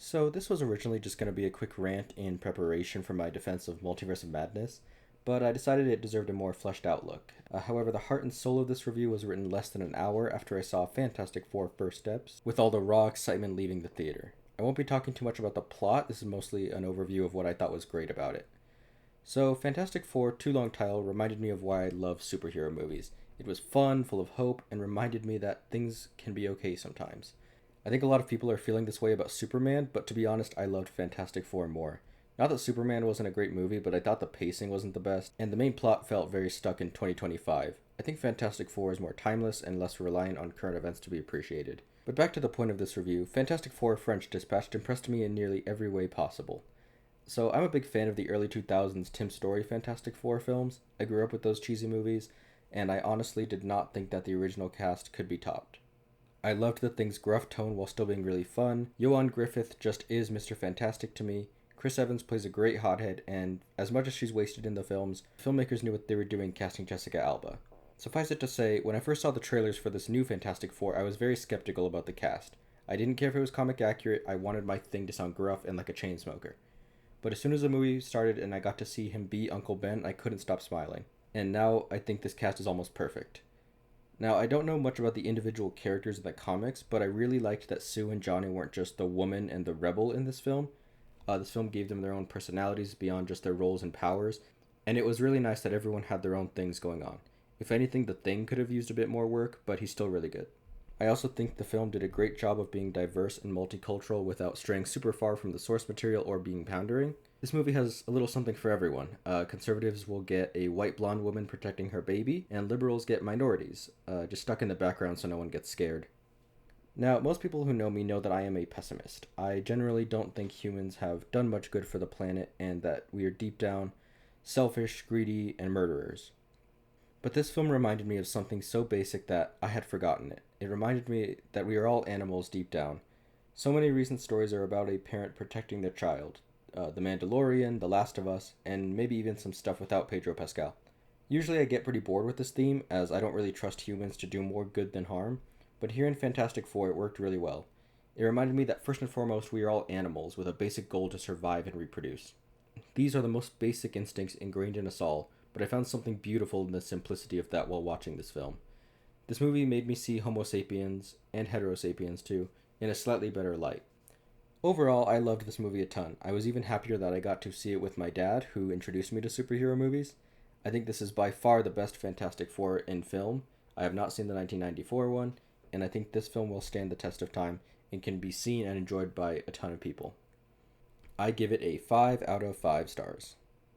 So, this was originally just going to be a quick rant in preparation for my defense of Multiverse of Madness, but I decided it deserved a more fleshed out look. However, the heart and soul of this review was written less than an hour after I saw Fantastic Four First Steps, with all the raw excitement leaving the theater. I won't be talking too much about the plot, this is mostly an overview of what I thought was great about it. So, Fantastic Four, too long title, reminded me of why I love superhero movies. It was fun, full of hope, and reminded me that things can be okay sometimes. I think a lot of people are feeling this way about Superman, but to be honest, I loved Fantastic Four more. Not that Superman wasn't a great movie, but I thought the pacing wasn't the best, and the main plot felt very stuck in 2025. I think Fantastic Four is more timeless and less reliant on current events to be appreciated. But back to the point of this review, Fantastic Four French Dispatched impressed me in nearly every way possible. So I'm a big fan of the early 2000s Tim Story Fantastic Four films. I grew up with those cheesy movies, and I honestly did not think that the original cast could be topped. I loved the thing's gruff tone while still being really fun. Ioan Gruffudd just is Mr. Fantastic to me. Chris Evans plays a great hothead, and as much as she's wasted in the films, filmmakers knew what they were doing casting Jessica Alba. Suffice it to say, when I first saw the trailers for this new Fantastic Four, I was very skeptical about the cast. I didn't care if it was comic accurate, I wanted my thing to sound gruff and like a chain smoker. But as soon as the movie started and I got to see him be Uncle Ben, I couldn't stop smiling. And now I think this cast is almost perfect. Now, I don't know much about the individual characters in the comics, but I really liked that Sue and Johnny weren't just the woman and the rebel in this film. This film gave them their own personalities beyond just their roles and powers, and it was really nice that everyone had their own things going on. If anything, the Thing could have used a bit more work, but he's still really good. I also think the film did a great job of being diverse and multicultural without straying super far from the source material or being pandering. This movie has a little something for everyone. Conservatives will get a white blonde woman protecting her baby, and liberals get minorities, just stuck in the background so no one gets scared. Now, most people who know me know that I am a pessimist. I generally don't think humans have done much good for the planet and that we are deep down selfish, greedy, and murderers. But this film reminded me of something so basic that I had forgotten it. It reminded me that we are all animals deep down. So many recent stories are about a parent protecting their child. The Mandalorian, The Last of Us, and maybe even some stuff without Pedro Pascal. Usually I get pretty bored with this theme, as I don't really trust humans to do more good than harm, but here in Fantastic Four it worked really well. It reminded me that first and foremost we are all animals with a basic goal to survive and reproduce. These are the most basic instincts ingrained in us all, but I found something beautiful in the simplicity of that while watching this film. This movie made me see Homo sapiens, and Hetero sapiens too, in a slightly better light. Overall, I loved this movie a ton. I was even happier that I got to see it with my dad, who introduced me to superhero movies. I think this is by far the best Fantastic Four in film. I have not seen the 1994 one, and I think this film will stand the test of time and can be seen and enjoyed by a ton of people. I give it a 5 out of 5 stars.